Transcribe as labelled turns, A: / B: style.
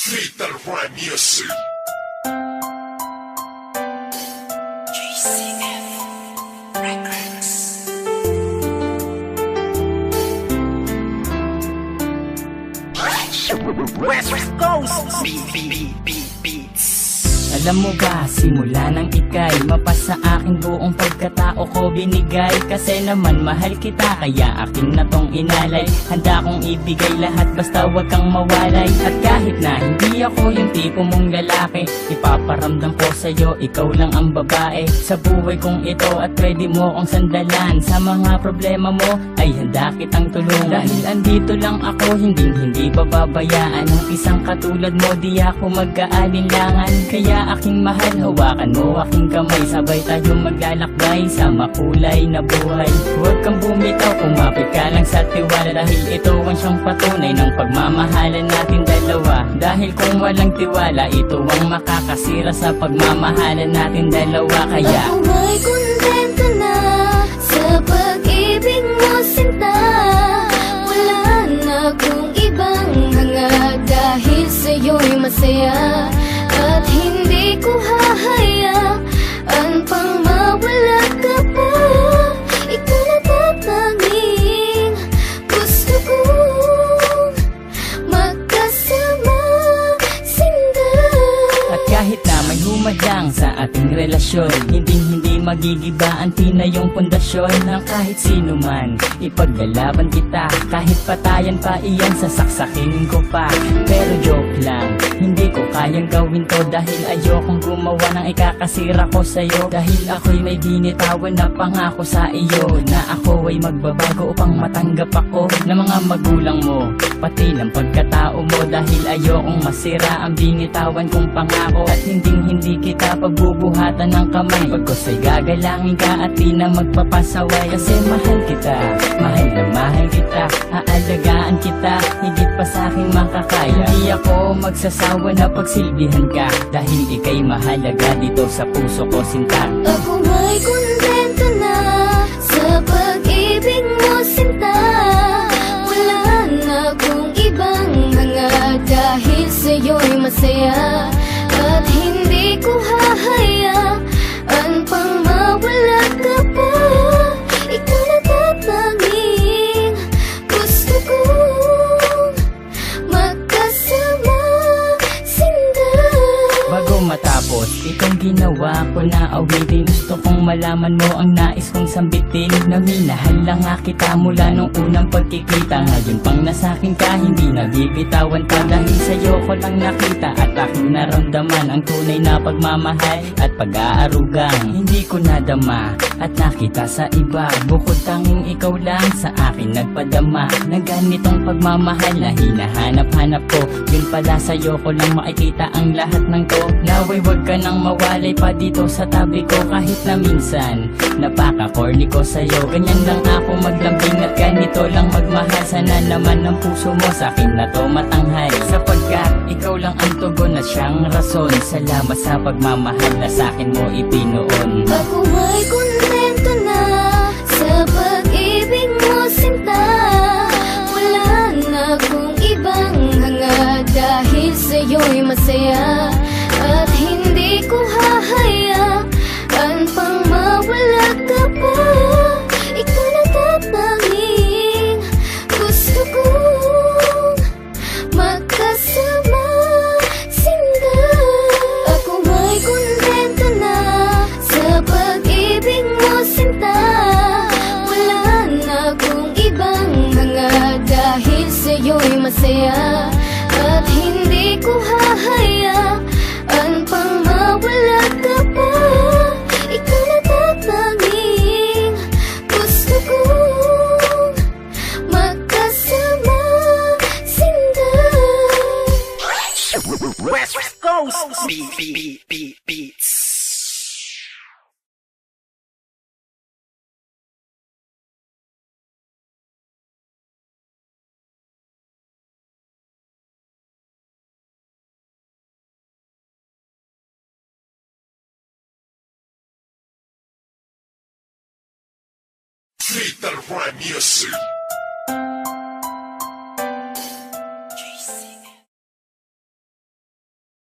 A: Fatal Rhyme Music.
B: GCF Records. West Coast Beats.
C: Alam mo ba, simula nang ika'y mapasa aking buong pagkatao ko binigay. Kasi naman mahal kita, kaya akin na tong inalay. Handa kong ibigay lahat basta wag kang mawalay. At kahit na hindi ako yung tipo mong lalaki, ipaparamdam ko sa'yo, ikaw lang ang babae sa buhay kong ito at pwede mo kong sandalan. Sa mga problema mo ay handa kitang tulungan. Dahil andito lang ako, hindi pababayaan. Ang isang katulad mo, di ako mag-aalinlangan. Kaya aking mahal, hawakan mo aking kamay. Sabay tayo maglalakbay sa makulay na buhay. Huwag kang bumitaw, kumapit ka lang sa tiwala. Dahil ito ang siyang patunay ng pagmamahalan natin dalawa. Dahil kung walang tiwala, ito ang makakasira sa pagmamahalan natin dalawa. Kaya
D: ako may kontento na sa pag-ibig mo, sinta. Wala na akong ibang hanga, dahil sa'yo'y masaya. At hindi ko hahayaan pang mawala ka pa. Ikaw na tatanging gusto kong magkasama, sinta.
C: at kahit na may humadlang sa ating relasyon, hindi magigiba ang tinayong pundasyon ng kahit sino man. Ipaglalaban kita, kahit patayan pa iyan, sasaksakin ko pa. Pero joke lang, hindi ko kayang gawin to. Dahil ayokong gumawa ng ikakasira ko sa'yo. Dahil ako'y may binitawan na pangako sa iyo, na ako ay magbabago upang matanggap ako ng mga magulang mo, pati ng pagkatao mo. Dahil ayokong masira ang binitawan kong pangako. At hindi kita pagbubuhatan ng kamay. Pagkos ay gagalangin ka at di na magpapasaway. Kasi mahal kita, mahal na mahal kita. Aalagaan kita, higit pa sa aking makakaya. Hindi ako magsasawa na pagsilbihan ka, dahil ika'y mahalaga dito sa puso ko, sinta.
D: Ako may kontento na sa pag-ibig mo, sinta. Wala na akong ibang hanga, dahil sa'yo'y masaya. At hindi ko hahayaan pang mawala ka pa. Ikaw na tatanging gusto kong magkasama, sinta.
C: Bago matapos itong ginawa ko na awitin, gusto kong malaman mo ang nais kong sambitin. Na minahal lang nga kita mula nung unang pagkikita. Ngayon pang nasakin ka, hindi nabibitawan pa. Dahil sa'yo ko lang nakita at aking naramdaman ang tunay na pagmamahal at pag-aarugang hindi ko nadama at nakita sa iba. Bukod tanging ikaw lang sa akin nagpadama ng ganitong pagmamahal na hinahanap-hanap ko. Yun pala sa'yo ko lang makikita ang lahat ng to. Naway wag ka nang mawalay pa dito sa tabi ko. Kahit na minsan napaka-corny ko sa'yo, ganyan lang ako maglambing at ganito lang magmahal. Sana naman ang puso mo sa akin na to matanghal, sapagkat ikaw lang ang tugon at siyang rason. Salamat sa pagmamahal na sa akin mo ipinoon.
D: Ako may kontento na sa pag-ibig mo, sinta. Wala na akong ibang hanga, dahil sa'yo'y masaya. At hindi ko hahayaan pang mawala ka pa. Ikaw na tatanging gusto kong magkasama, sinta. Ako may kontento na sa pag-ibig mo, sinta. Wala na akong ibang hanga, dahil sa'yo'y masaya. At hindi ko hahayaan pang mawala ka pa. Ikaw na tatanging gusto kong magkasama, sinta.
B: West Coast Beats.
A: Fatal Rhyme Music.